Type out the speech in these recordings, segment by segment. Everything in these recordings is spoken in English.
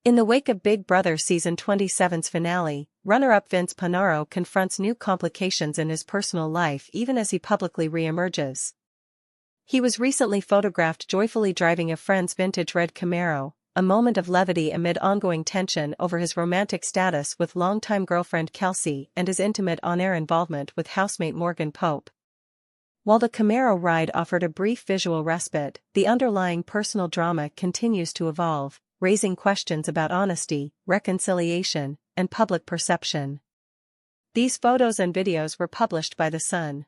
In the wake of Big Brother Season 27's finale, runner-up Vince Panaro confronts new complications in his personal life even as he publicly re-emerges. He was recently photographed joyfully driving a friend's vintage red Camaro, a moment of levity amid ongoing tension over his romantic status with longtime girlfriend Kelsey and his intimate on-air involvement with housemate Morgan Pope. While the Camaro ride offered a brief visual respite, the underlying personal drama continues to evolve, raising questions about honesty, reconciliation, and public perception. These photos and videos were published by The Sun.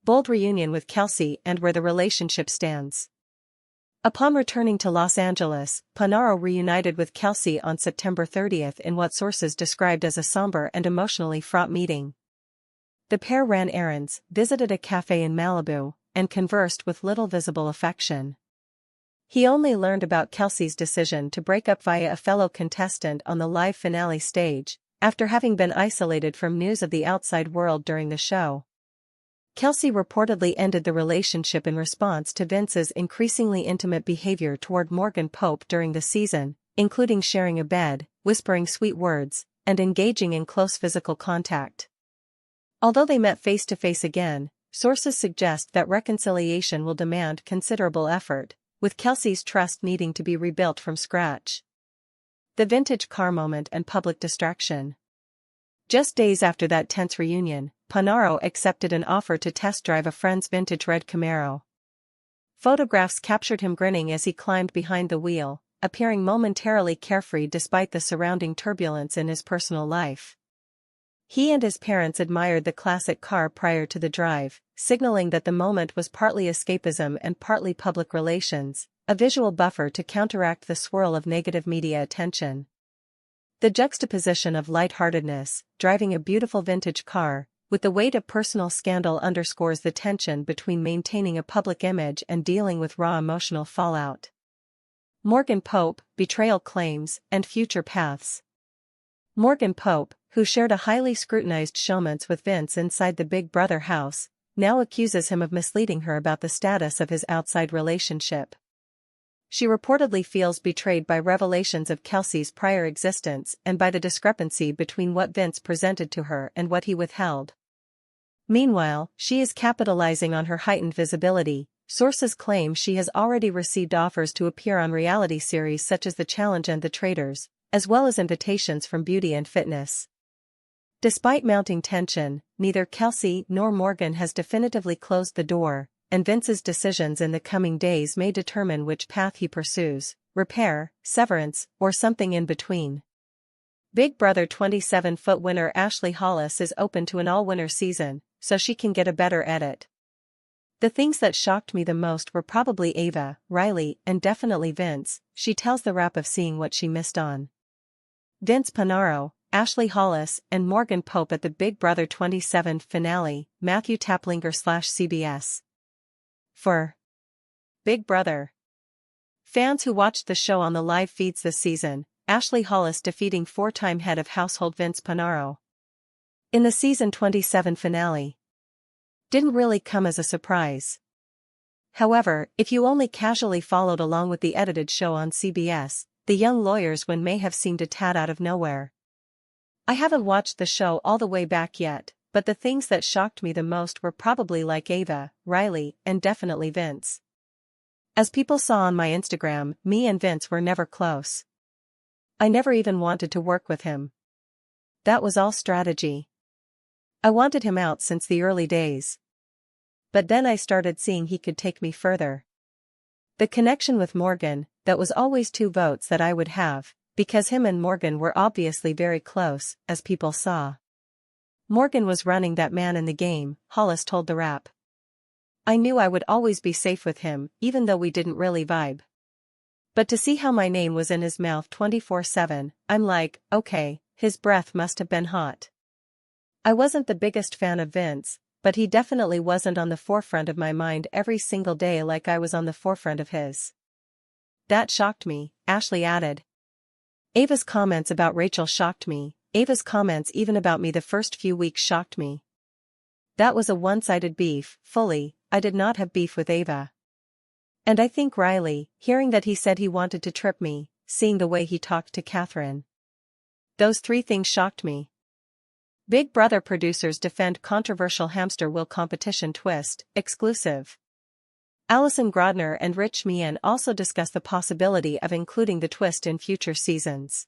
Bold reunion with Kelsey and where the relationship stands. Upon returning to Los Angeles, Panaro reunited with Kelsey on September 30th in what sources described as a somber and emotionally fraught meeting. The pair ran errands, visited a cafe in Malibu, and conversed with little visible affection. He only learned about Kelsey's decision to break up via a fellow contestant on the live finale stage, after having been isolated from news of the outside world during the show. Kelsey reportedly ended the relationship in response to Vince's increasingly intimate behavior toward Morgan Pope during the season, including sharing a bed, whispering sweet words, and engaging in close physical contact. Although they met face-to-face again, sources suggest that reconciliation will demand considerable effort, with Kelsey's trust needing to be rebuilt from scratch. The vintage car moment and public distraction. Just days after that tense reunion, Panaro accepted an offer to test drive a friend's vintage red Camaro. Photographs captured him grinning as he climbed behind the wheel, appearing momentarily carefree despite the surrounding turbulence in his personal life. He and his parents admired the classic car prior to the drive, signaling that the moment was partly escapism and partly public relations, a visual buffer to counteract the swirl of negative media attention. The juxtaposition of lightheartedness, driving a beautiful vintage car, with the weight of personal scandal underscores the tension between maintaining a public image and dealing with raw emotional fallout. Morgan Pope, betrayal claims, and future paths. Morgan Pope, who shared a highly scrutinized showmance with Vince inside the Big Brother house, now accuses him of misleading her about the status of his outside relationship. She reportedly feels betrayed by revelations of Kelsey's prior existence and by the discrepancy between what Vince presented to her and what he withheld. Meanwhile, she is capitalizing on her heightened visibility. Sources claim she has already received offers to appear on reality series such as The Challenge and The Traitors, as well as invitations from Beauty and Fitness. Despite mounting tension, neither Kelsey nor Morgan has definitively closed the door, and Vince's decisions in the coming days may determine which path he pursues: repair, severance, or something in between. Big Brother 27-foot winner Ashley Hollis is open to an all-winner season, so she can get a better edit. The things that shocked me the most were probably Ava, Riley, and definitely Vince, she tells the Wrap of seeing what she missed on. Vince Panaro, Ashley Hollis, and Morgan Pope at the Big Brother 27 finale, Matthew Taplinger/CBS. For Big Brother fans who watched the show on the live feeds this season, Ashley Hollis defeating four-time head of household Vince Panaro in the season 27 finale didn't really come as a surprise. However, if you only casually followed along with the edited show on CBS, the young lawyer's win may have seemed a tad out of nowhere. I haven't watched the show all the way back yet, but the things that shocked me the most were probably like Ava, Riley, and definitely Vince. As people saw on my Instagram, me and Vince were never close. I never even wanted to work with him. That was all strategy. I wanted him out since the early days. But then I started seeing he could take me further. The connection with Morgan, that was always two votes that I would have, because him and Morgan were obviously very close, as people saw. Morgan was running that man in the game, Hollis told the Wrap. I knew I would always be safe with him, even though we didn't really vibe. But to see how my name was in his mouth 24/7, I'm like, okay, his breath must have been hot. I wasn't the biggest fan of Vince, but he definitely wasn't on the forefront of my mind every single day like I was on the forefront of his. That shocked me, Ashley added. Ava's comments about Rachel shocked me. Ava's comments even about me the first few weeks shocked me. That was a one-sided beef, fully. I did not have beef with Ava. And I think Riley, hearing that he said he wanted to trip me, seeing the way he talked to Catherine. Those 3 things shocked me. Big Brother producers defend controversial hamster wheel competition twist, exclusive. Alison Grodner and Rich Meehan also discuss the possibility of including the twist in future seasons.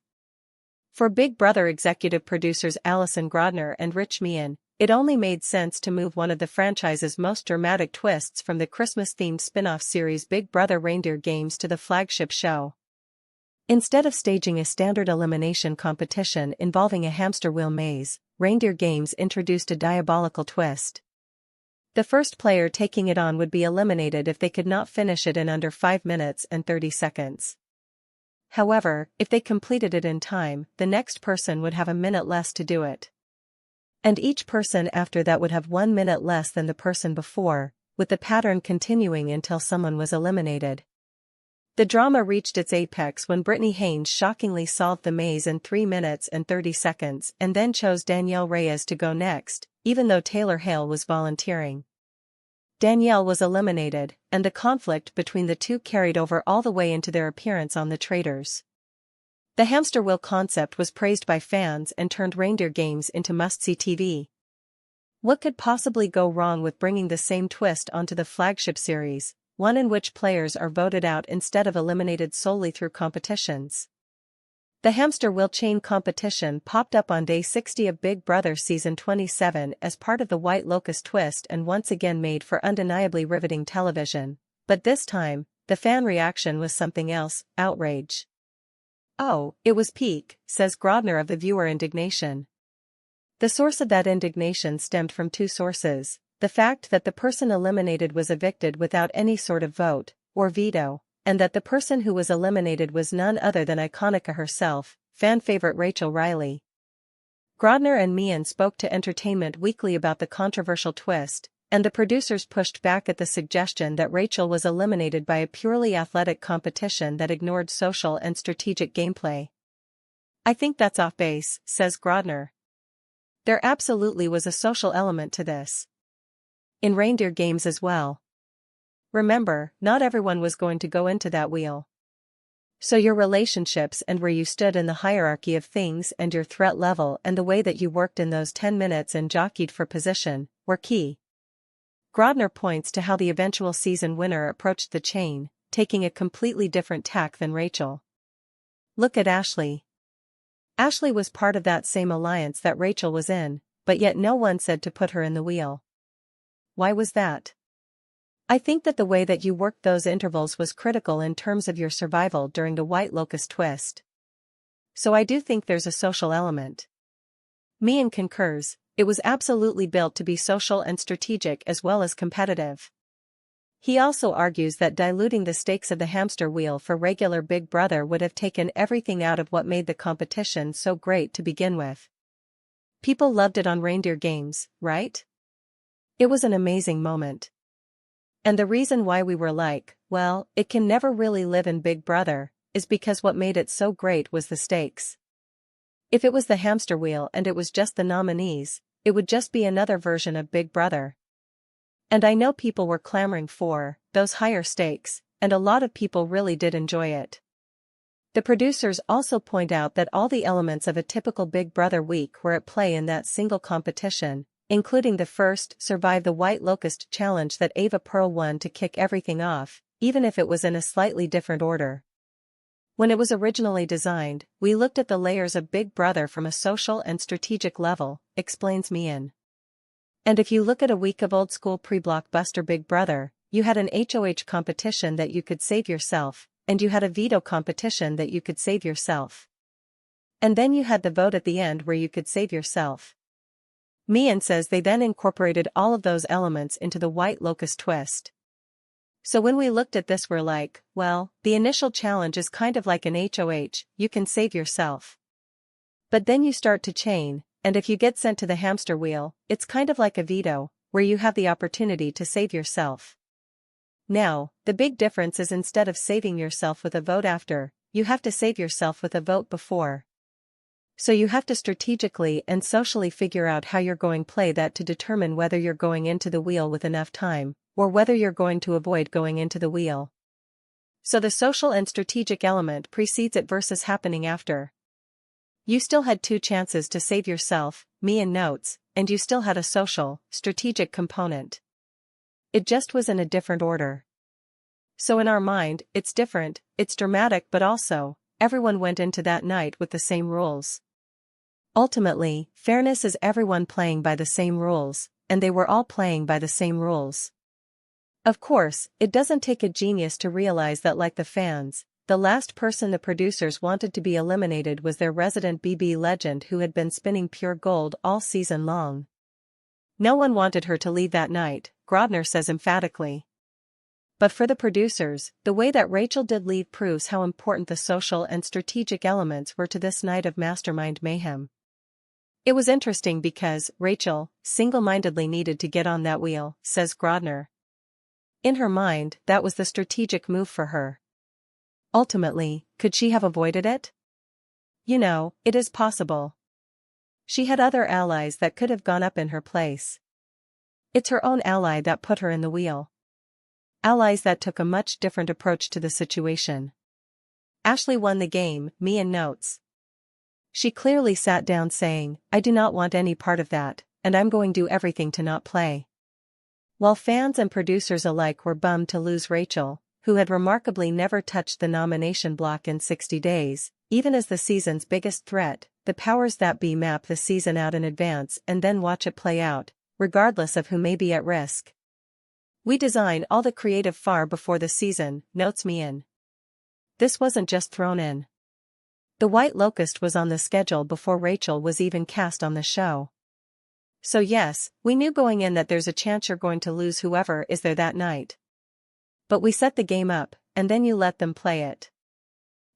For Big Brother executive producers Alison Grodner and Rich Meehan, it only made sense to move one of the franchise's most dramatic twists from the Christmas-themed spin-off series Big Brother Reindeer Games to the flagship show. Instead of staging a standard elimination competition involving a hamster wheel maze, Reindeer Games introduced a diabolical twist. The first player taking it on would be eliminated if they could not finish it in under 5 minutes and 30 seconds. However, if they completed it in time, the next person would have a minute less to do it. And each person after that would have 1 minute less than the person before, with the pattern continuing until someone was eliminated. The drama reached its apex when Brittany Haynes shockingly solved the maze in 3 minutes and 30 seconds and then chose Danielle Reyes to go next, even though Taylor Hale was volunteering. Danielle was eliminated, and the conflict between the two carried over all the way into their appearance on The Traitors. The hamster wheel concept was praised by fans and turned Reindeer Games into must-see TV. What could possibly go wrong with bringing the same twist onto the flagship series, one in which players are voted out instead of eliminated solely through competitions? The hamster wheel chain competition popped up on day 60 of Big Brother season 27 as part of the White Locust twist and once again made for undeniably riveting television, but this time, the fan reaction was something else: outrage. "Oh, it was peak," says Grodner of the viewer indignation. The source of that indignation stemmed from 2 sources: the fact that the person eliminated was evicted without any sort of vote, or veto, and that the person who was eliminated was none other than Iconica herself, fan favorite Rachel Riley. Grodner and Meehan spoke to Entertainment Weekly about the controversial twist, and the producers pushed back at the suggestion that Rachel was eliminated by a purely athletic competition that ignored social and strategic gameplay. "I think that's off base," says Grodner. "There absolutely was a social element to this. In Reindeer Games as well. Remember, not everyone was going to go into that wheel. So your relationships and where you stood in the hierarchy of things and your threat level and the way that you worked in those 10 minutes and jockeyed for position were key." Grodner points to how the eventual season winner approached the chain, taking a completely different tack than Rachel. "Look at Ashley. Ashley was part of that same alliance that Rachel was in, but yet no one said to put her in the wheel. Why was that? I think that the way that you worked those intervals was critical in terms of your survival during the White Locust twist. So I do think there's a social element." Meehan concurs. It was absolutely built to be social and strategic as well as competitive. He also argues that diluting the stakes of the hamster wheel for regular Big Brother would have taken everything out of what made the competition so great to begin with. People loved it on Reindeer Games, right? It was an amazing moment. And the reason why we were like, well, it can never really live in Big Brother, is because what made it so great was the stakes. If it was the hamster wheel and it was just the nominees, it would just be another version of Big Brother. And I know people were clamoring for those higher stakes, and a lot of people really did enjoy it. The producers also point out that all the elements of a typical Big Brother week were at play in that single competition, including the first Survive the White Locust challenge that Ava Pearl won to kick everything off, even if it was in a slightly different order. When it was originally designed, we looked at the layers of Big Brother from a social and strategic level, explains Meehan. And if you look at a week of old-school pre-blockbuster Big Brother, you had an HOH competition that you could save yourself, and you had a veto competition that you could save yourself. And then you had the vote at the end where you could save yourself. Meehan says they then incorporated all of those elements into the White Locust twist. So when we looked at this we're like, well, the initial challenge is kind of like an HOH, you can save yourself. But then you start to chain, and if you get sent to the hamster wheel, it's kind of like a veto, where you have the opportunity to save yourself. Now, the big difference is instead of saving yourself with a vote after, you have to save yourself with a vote before. So you have to strategically and socially figure out how you're going to play that to determine whether you're going into the wheel with enough time, or whether you're going to avoid going into the wheel. So the social and strategic element precedes it versus happening after. You still had two chances to save yourself, Mian notes, and you still had a social, strategic component. It just was in a different order. So in our mind, it's different, it's dramatic, but also, everyone went into that night with the same rules. Ultimately, fairness is everyone playing by the same rules, and they were all playing by the same rules. Of course, it doesn't take a genius to realize that, like the fans, the last person the producers wanted to be eliminated was their resident BB legend who had been spinning pure gold all season long. No one wanted her to leave that night, Grodner says emphatically. But for the producers, the way that Rachel did leave proves how important the social and strategic elements were to this night of mastermind mayhem. It was interesting because Rachel single-mindedly needed to get on that wheel, says Grodner. In her mind, that was the strategic move for her. Ultimately, could she have avoided it? You know, it is possible. She had other allies that could have gone up in her place. It's her own ally that put her in the wheel. Allies that took a much different approach to the situation. Ashley won the game, Mian notes. She clearly sat down saying, I do not want any part of that, and I'm going to do everything to not play. While fans and producers alike were bummed to lose Rachel, who had remarkably never touched the nomination block in 60 days, even as the season's biggest threat, the powers that be map the season out in advance and then watch it play out, regardless of who may be at risk. We design all the creative far before the season, notes Mian. This wasn't just thrown in. The White Locust was on the schedule before Rachel was even cast on the show. So yes, we knew going in that there's a chance you're going to lose whoever is there that night. But we set the game up, and then you let them play it.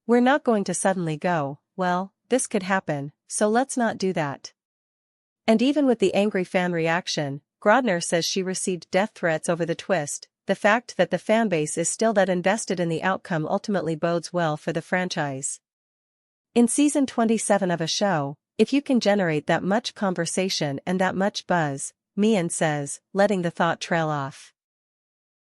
We're not going to suddenly go, well, this could happen, so let's not do that. And even with the angry fan reaction, Grodner says she received death threats over the twist. The fact that the fanbase is still that invested in the outcome ultimately bodes well for the franchise. In season 27 of a show, if you can generate that much conversation and that much buzz, Mian says, letting the thought trail off.